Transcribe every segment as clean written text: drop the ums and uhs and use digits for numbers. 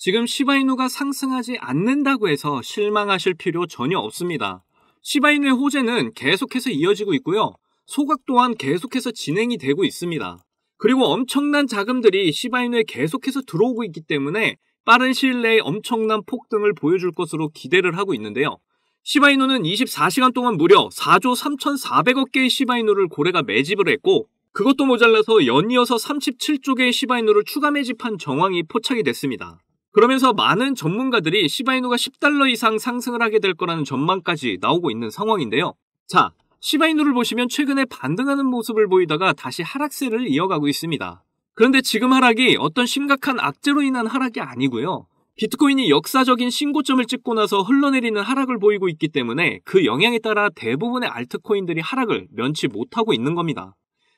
지금 시바이누가 상승하지 않는다고 해서 실망하실 필요 전혀 없습니다. 시바이누의 호재는 계속해서 이어지고 있고요. 소각 또한 계속해서 진행이 되고 있습니다. 그리고 엄청난 자금들이 시바이누에 계속해서 들어오고 있기 때문에 빠른 시일 내에 엄청난 폭등을 보여줄 것으로 기대를 하고 있는데요. 시바이누는 24시간 동안 무려 4조 3,400억 개의 시바이누를 고래가 매집을 했고, 그것도 모자라서 연이어서 37조 개의 시바이누를 추가 매집한 정황이 포착이 됐습니다. 그러면서 많은 전문가들이 시바이누가 10달러 이상 상승을 하게 될 거라는 전망까지 나오고 있는 상황인데요. 자, 시바이누를 보시면 최근에 반등하는 모습을 보이다가 다시 하락세를 이어가고 있습니다. 그런데 지금 하락이 어떤 심각한 악재로 인한 하락이 아니고요. 비트코인이 역사적인 신고점을 찍고 나서 흘러내리는 하락을 보이고 있기 때문에 그 영향에 따라 대부분의 알트코인들이 하락을 면치 못하고 있는 겁니다.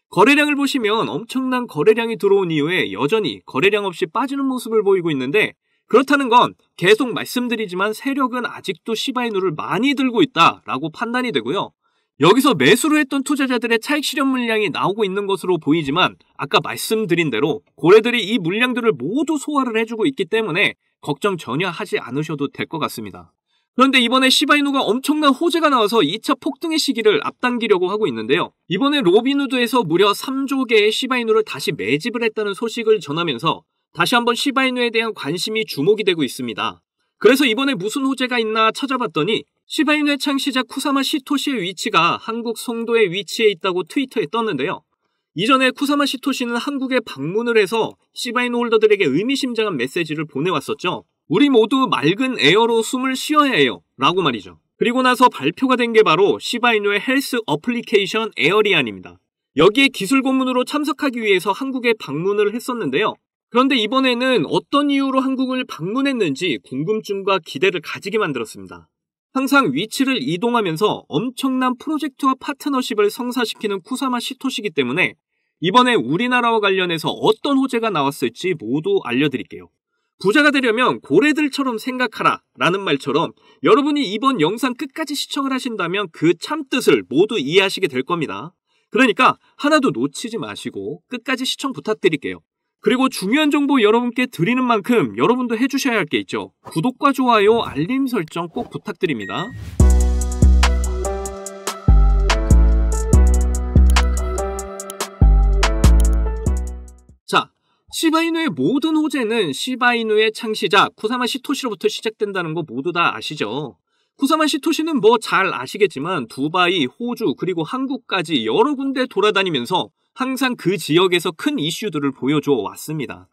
거래량을 보시면 엄청난 거래량이 들어온 이후에 여전히 거래량 없이 빠지는 모습을 보이고 있는데, 그렇다는 건 계속 말씀드리지만 세력은 아직도 시바이누를 많이 들고 있다라고 판단이 되고요. 여기서 매수를 했던 투자자들의 차익 실현 물량이 나오고 있는 것으로 보이지만 아까 말씀드린 대로 고래들이 이 물량들을 모두 소화를 해주고 있기 때문에 걱정 전혀 하지 않으셔도 될 것 같습니다. 그런데 이번에 시바이누가 엄청난 호재가 나와서 2차 폭등의 시기를 앞당기려고 하고 있는데요. 이번에 로빈후드에서 무려 3조 개의 시바이누를 다시 매집을 했다는 소식을 전하면서 다시 한번 시바이누에 대한 관심이 주목이 되고 있습니다. 그래서 이번에 무슨 호재가 있나 찾아봤더니 시바이누의 창시자 쿠사마 시토시의 위치가 한국 송도에 위치해 있다고 트위터에 떴는데요. 이전에 쿠사마 시토시는 한국에 방문을 해서 시바이누 홀더들에게 의미심장한 메시지를 보내왔었죠. 우리 모두 맑은 에어로 숨을 쉬어야 해요 라고 말이죠. 그리고 나서 발표가 된 게 바로 시바이누의 헬스 어플리케이션 에어리안입니다. 여기에 기술 고문으로 참석하기 위해서 한국에 방문을 했었는데요. 그런데 이번에는 어떤 이유로 한국을 방문했는지 궁금증과 기대를 가지게 만들었습니다. 항상 위치를 이동하면서 엄청난 프로젝트와 파트너십을 성사시키는 쿠사마 시토시이기 때문에 이번에 우리나라와 관련해서 어떤 호재가 나왔을지 모두 알려드릴게요. 부자가 되려면 고래들처럼 생각하라 라는 말처럼 여러분이 이번 영상 끝까지 시청을 하신다면 그 참뜻을 모두 이해하시게 될 겁니다. 그러니까 하나도 놓치지 마시고 끝까지 시청 부탁드릴게요. 그리고 중요한 정보 여러분께 드리는 만큼 여러분도 해주셔야 할 게 있죠. 구독과 좋아요, 알림 설정 꼭 부탁드립니다. 자, 시바이누의 모든 호재는 시바이누의 창시자 쿠사마 시토시로부터 시작된다는 거 모두 다 아시죠? 쿠사마 시토시는 뭐 잘 아시겠지만 두바이, 호주, 그리고 한국까지 여러 군데 돌아다니면서 항상 그 지역에서 큰 이슈들을 보여줘 왔습니다.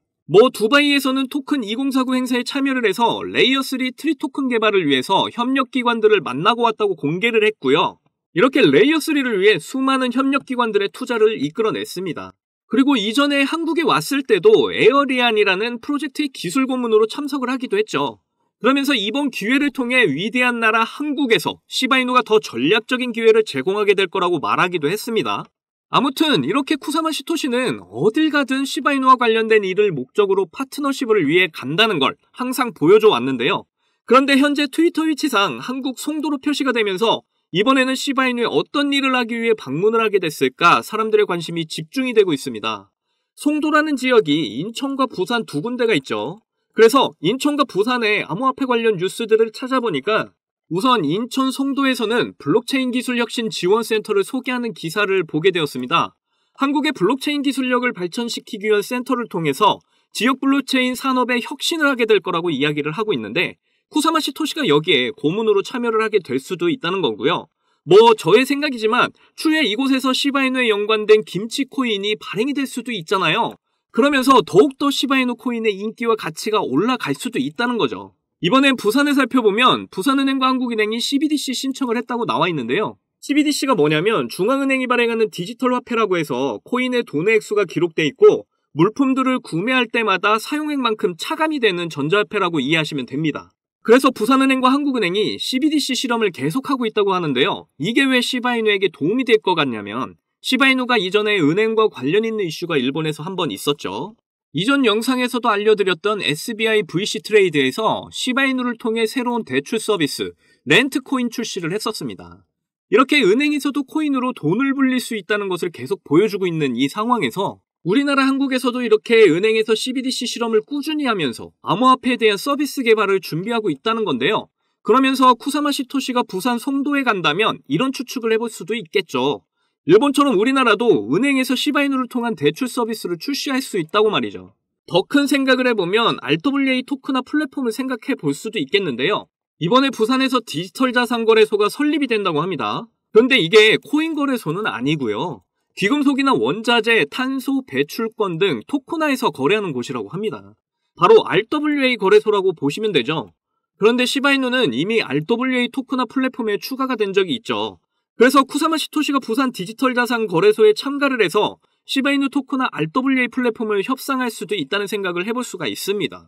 두바이에서는 토큰 2049 행사에 참여를 해서 레이어3 트리 토큰 개발을 위해서 협력기관들을 만나고 왔다고 공개를 했고요. 이렇게 레이어3를 위해 수많은 협력기관들의 투자를 이끌어냈습니다. 그리고 이전에 한국에 왔을 때도 에어리안이라는 프로젝트의 기술 고문으로 참석을 하기도 했죠. 그러면서 이번 기회를 통해 위대한 나라 한국에서 시바이누가 더 전략적인 기회를 제공하게 될 거라고 말하기도 했습니다. 아무튼 이렇게 쿠사마 시토시는 어딜 가든 시바이누와 관련된 일을 목적으로 파트너십을 위해 간다는 걸 항상 보여줘 왔는데요. 그런데 현재 트위터 위치상 한국 송도로 표시가 되면서 이번에는 시바이누에 어떤 일을 하기 위해 방문을 하게 됐을까 사람들의 관심이 집중이 되고 있습니다. 송도라는 지역이 인천과 부산 두 군데가 있죠. 그래서 인천과 부산의 암호화폐 관련 뉴스들을 찾아보니까 우선 인천 송도에서는 블록체인 기술 혁신 지원센터를 소개하는 기사를 보게 되었습니다. 한국의 블록체인 기술력을 발전시키기 위한 센터를 통해서 지역 블록체인 산업에 혁신을 하게 될 거라고 이야기를 하고 있는데 쿠사마 시토시가 여기에 고문으로 참여를 하게 될 수도 있다는 거고요. 저의 생각이지만 추후에 이곳에서 시바이누에 연관된 김치 코인이 발행이 될 수도 있잖아요. 그러면서 더욱더 시바이누 코인의 인기와 가치가 올라갈 수도 있다는 거죠. 이번엔 부산을 살펴보면 부산은행과 한국은행이 CBDC 신청을 했다고 나와 있는데요. CBDC가 뭐냐면 중앙은행이 발행하는 디지털 화폐라고 해서 코인의 돈의 액수가 기록돼 있고 물품들을 구매할 때마다 사용액만큼 차감이 되는 전자화폐라고 이해하시면 됩니다. 그래서 부산은행과 한국은행이 CBDC 실험을 계속하고 있다고 하는데요. 이게 왜 시바이누에게 도움이 될 것 같냐면 시바이누가 이전에 은행과 관련 있는 이슈가 일본에서 한번 있었죠. 이전 영상에서도 알려드렸던 SBI VC 트레이드에서 시바이누를 통해 새로운 대출 서비스 렌트코인 출시를 했었습니다. 이렇게 은행에서도 코인으로 돈을 불릴 수 있다는 것을 계속 보여주고 있는 이 상황에서 우리나라 한국에서도 이렇게 은행에서 CBDC 실험을 꾸준히 하면서 암호화폐에 대한 서비스 개발을 준비하고 있다는 건데요. 그러면서 쿠사마 시토시가 부산 송도에 간다면 이런 추측을 해볼 수도 있겠죠. 일본처럼 우리나라도 은행에서 시바이누를 통한 대출 서비스를 출시할 수 있다고 말이죠. 더 큰 생각을 해보면 RWA 토크나 플랫폼을 생각해 볼 수도 있겠는데요. 이번에 부산에서 디지털 자산 거래소가 설립이 된다고 합니다. 그런데 이게 코인 거래소는 아니고요. 귀금속이나 원자재, 탄소, 배출권 등 토크나에서 거래하는 곳이라고 합니다. 바로 RWA 거래소라고 보시면 되죠. 그런데 시바이누는 이미 RWA 토크나 플랫폼에 추가가 된 적이 있죠. 그래서 쿠사마 시토시가 부산 디지털 자산 거래소에 참가를 해서 시바이누 토크나 RWA 플랫폼을 협상할 수도 있다는 생각을 해볼 수가 있습니다.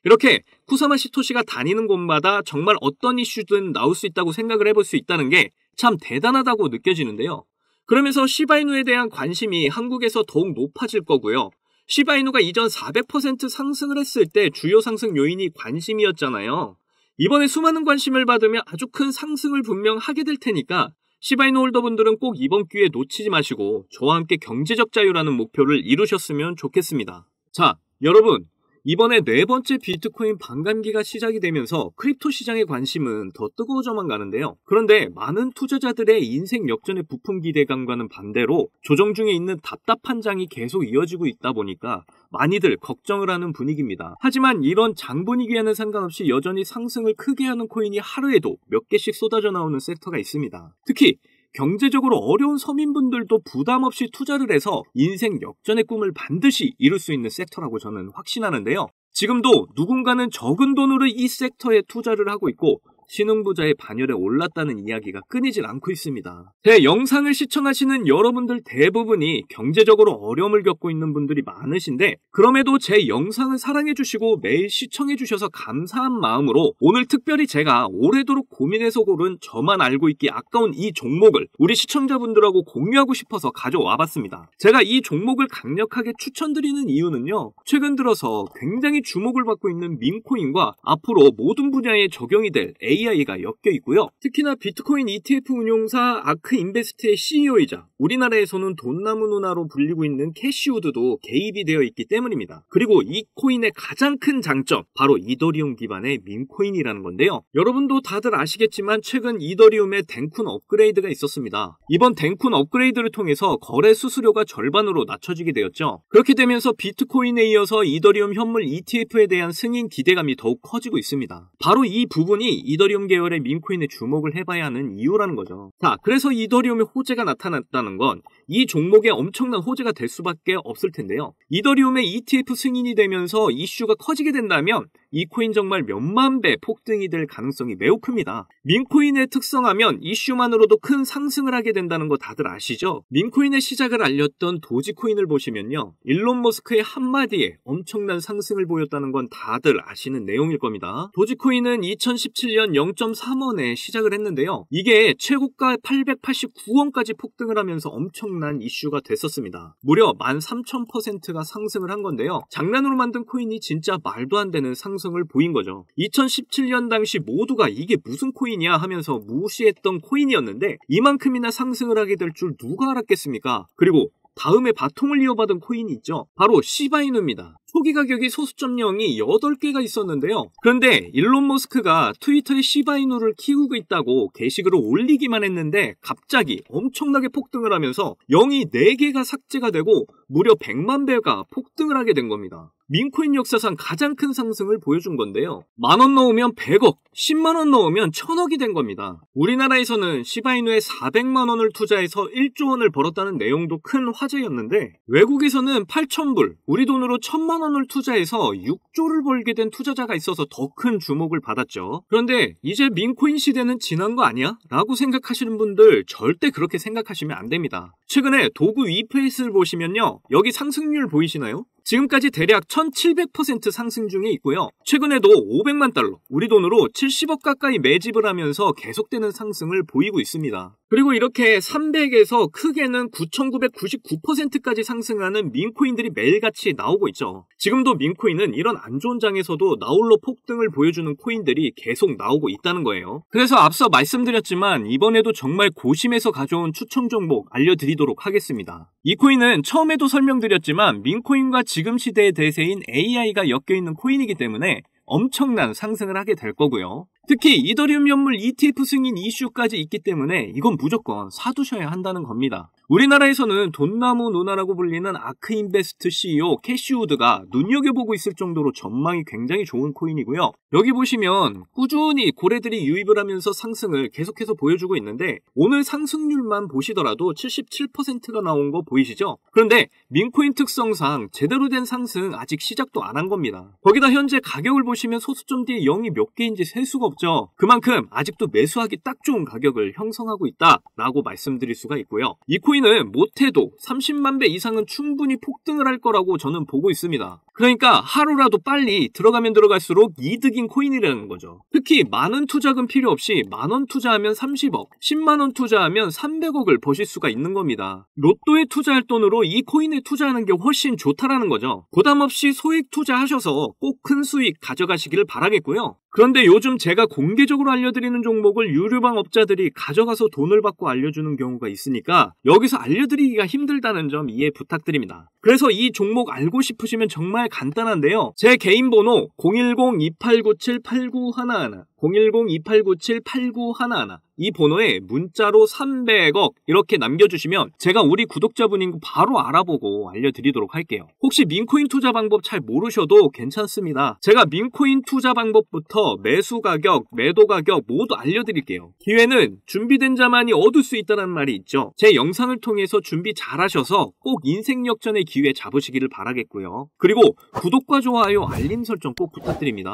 이렇게 쿠사마 시토시가 다니는 곳마다 정말 어떤 이슈든 나올 수 있다고 생각을 해볼 수 있다는 게 참 대단하다고 느껴지는데요. 그러면서 시바이누에 대한 관심이 한국에서 더욱 높아질 거고요. 시바이누가 이전 400% 상승을 했을 때 주요 상승 요인이 관심이었잖아요. 이번에 수많은 관심을 받으면 아주 큰 상승을 분명 하게 될 테니까 시바이누 홀더분들은 꼭 이번 기회에 놓치지 마시고 저와 함께 경제적 자유라는 목표를 이루셨으면 좋겠습니다. 자, 여러분, 이번에 네 번째 비트코인 반감기가 시작이 되면서 크립토 시장의 관심은 더 뜨거워져만 가는데요. 그런데 많은 투자자들의 인생 역전의 부품 기대감과는 반대로 조정 중에 있는 답답한 장이 계속 이어지고 있다 보니까 많이들 걱정을 하는 분위기입니다. 하지만 이런 장 분위기와는 상관없이 여전히 상승을 크게 하는 코인이 하루에도 몇 개씩 쏟아져 나오는 섹터가 있습니다. 특히 경제적으로 어려운 서민분들도 부담 없이 투자를 해서 인생 역전의 꿈을 반드시 이룰 수 있는 섹터라고 저는 확신하는데요. 지금도 누군가는 적은 돈으로 이 섹터에 투자를 하고 있고 신흥부자의 반열에 올랐다는 이야기가 끊이질 않고 있습니다. 제 영상을 시청하시는 여러분들 대부분이 경제적으로 어려움을 겪고 있는 분들이 많으신데 그럼에도 제 영상을 사랑해주시고 매일 시청해주셔서 감사한 마음으로 오늘 특별히 제가 오래도록 고민해서 고른 저만 알고 있기 아까운 이 종목을 우리 시청자분들하고 공유하고 싶어서 가져와봤습니다. 제가 이 종목을 강력하게 추천드리는 이유는요. 최근 들어서 굉장히 주목을 받고 있는 민코인과 앞으로 모든 분야에 적용이 될 AI가 엮여 있고요. 특히나 비트코인 ETF 운용사 아크인베스트의 CEO이자 우리나라에서는 돈나무 누나로 불리고 있는 캐시우드도 개입이 되어 있기 때문입니다. 그리고 이 코인의 가장 큰 장점, 바로 이더리움 기반의 민코인이라는 건데요. 여러분도 다들 아시겠지만 최근 이더리움의 댕쿤 업그레이드가 있었습니다. 이번 댕쿤 업그레이드를 통해서 거래 수수료가 절반으로 낮춰지게 되었죠. 그렇게 되면서 비트코인에 이어서 이더리움 현물 ETF에 대한 승인 기대감이 더욱 커지고 있습니다. 바로 이 부분이 이더리움 계열의 민코인에 주목을 해봐야 하는 이유라는 거죠. 자, 그래서 이더리움의 호재가 나타났다는 건 이 종목에 엄청난 호재가 될 수밖에 없을 텐데요. 이더리움의 ETF 승인이 되면서 이슈가 커지게 된다면 이 코인 정말 몇만 배 폭등이 될 가능성이 매우 큽니다. 민코인의 특성하면 이슈만으로도 큰 상승을 하게 된다는 거 다들 아시죠? 민코인의 시작을 알렸던 도지코인을 보시면요. 일론 머스크의 한마디에 엄청난 상승을 보였다는 건 다들 아시는 내용일 겁니다. 도지코인은 2017년 0.3원에 시작을 했는데요. 이게 최고가 889원까지 폭등을 하면서 엄청난 이슈가 됐었습니다. 무려 13,000%가 상승을 한 건데요. 장난으로 만든 코인이 진짜 말도 안 되는 상승을 보인 거죠. 2017년 당시 모두가 이게 무슨 코인이야 하면서 무시했던 코인이었는데 이만큼이나 상승을 하게 될 줄 누가 알았겠습니까? 그리고 다음에 바통을 이어받은 코인이 있죠. 바로 시바이누입니다. 초기 가격이 소수점 0이 8개가 있었는데요. 그런데 일론 머스크가 트위터에 시바이누를 키우고 있다고 게시글을 올리기만 했는데 갑자기 엄청나게 폭등을 하면서 0이 4개가 삭제가 되고 무려 100만 배가 폭등을 하게 된 겁니다. 민코인 역사상 가장 큰 상승을 보여준 건데요. 10,000원 넣으면 100억, 10만원 넣으면 1000억이 된 겁니다. 우리나라에서는 시바이누에 400만원을 투자해서 1조 원을 벌었다는 내용도 큰 화제였는데 외국에서는 8,000불, 우리 돈으로 1000만원을 투자해서 6조를 벌게 된 투자자가 있어서 더 큰 주목을 받았죠. 그런데 이제 민코인 시대는 지난 거 아니야? 라고 생각하시는 분들 절대 그렇게 생각하시면 안 됩니다. 최근에 도구 EPS를 보시면요. 여기 상승률 보이시나요? 지금까지 대략 1700% 상승 중에 있고요. 최근에도 500만 달러, 우리 돈으로 70억 가까이 매집을 하면서 계속되는 상승을 보이고 있습니다. 그리고 이렇게 300에서 크게는 9,999%까지 상승하는 민코인들이 매일같이 나오고 있죠. 지금도 민코인은 이런 안 좋은 장에서도 나홀로 폭등을 보여주는 코인들이 계속 나오고 있다는 거예요. 그래서 앞서 말씀드렸지만 이번에도 정말 고심해서 가져온 추천 종목 알려드리도록 하겠습니다. 이 코인은 처음에도 설명드렸지만 민코인과 지금 시대의 대세인 AI가 엮여있는 코인이기 때문에 엄청난 상승을 하게 될 거고요. 특히 이더리움 연물 ETF 승인 이슈까지 있기 때문에 이건 무조건 사두셔야 한다는 겁니다. 우리나라에서는 돈나무 누나라고 불리는 아크인베스트 CEO 캐시우드가 눈여겨보고 있을 정도로 전망이 굉장히 좋은 코인이고요. 여기 보시면 꾸준히 고래들이 유입을 하면서 상승을 계속해서 보여주고 있는데 오늘 상승률만 보시더라도 77%가 나온 거 보이시죠? 그런데 민코인 특성상 제대로 된 상승 아직 시작도 안 한 겁니다. 거기다 현재 가격을 보시면 소수점 뒤에 0이 몇 개인지 셀 수가 없죠. 그만큼 아직도 매수하기 딱 좋은 가격을 형성하고 있다라고 말씀드릴 수가 있고요. 이 코인은 못해도 30만 배 이상은 충분히 폭등을 할 거라고 저는 보고 있습니다. 그러니까 하루라도 빨리 들어가면 들어갈수록 이득인 코인이라는 거죠. 특히 많은 투자금 필요 없이 만원 투자하면 30억, 10만원 투자하면 300억을 버실 수가 있는 겁니다. 로또에 투자할 돈으로 이 코인에 투자하는 게 훨씬 좋다라는 거죠. 부담 없이 소액 투자하셔서 꼭 큰 수익 가져가시기를 바라겠고요. 그런데 요즘 제가 공개적으로 알려드리는 종목을 유료방 업자들이 가져가서 돈을 받고 알려주는 경우가 있으니까 여기서 알려드리기가 힘들다는 점 이해 부탁드립니다. 그래서 이 종목 알고 싶으시면 정말 간단한데요. 제 개인 번호 010-2897-8911 010-2897-8911 이 번호에 문자로 300억 이렇게 남겨주시면 제가 우리 구독자분인 거 바로 알아보고 알려드리도록 할게요. 혹시 민코인 투자 방법 잘 모르셔도 괜찮습니다. 제가 민코인 투자 방법부터 매수 가격, 매도 가격 모두 알려드릴게요. 기회는 준비된 자만이 얻을 수 있다는 말이 있죠. 제 영상을 통해서 준비 잘 하셔서 꼭 인생 역전의 기회 잡으시기를 바라겠고요. 그리고 구독과 좋아요, 알림 설정 꼭 부탁드립니다.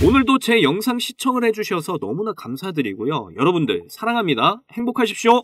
오늘도 제 영상 시청을 해주셔서 너무나 감사드리고요. 여러분들 사랑합니다. 행복하십시오.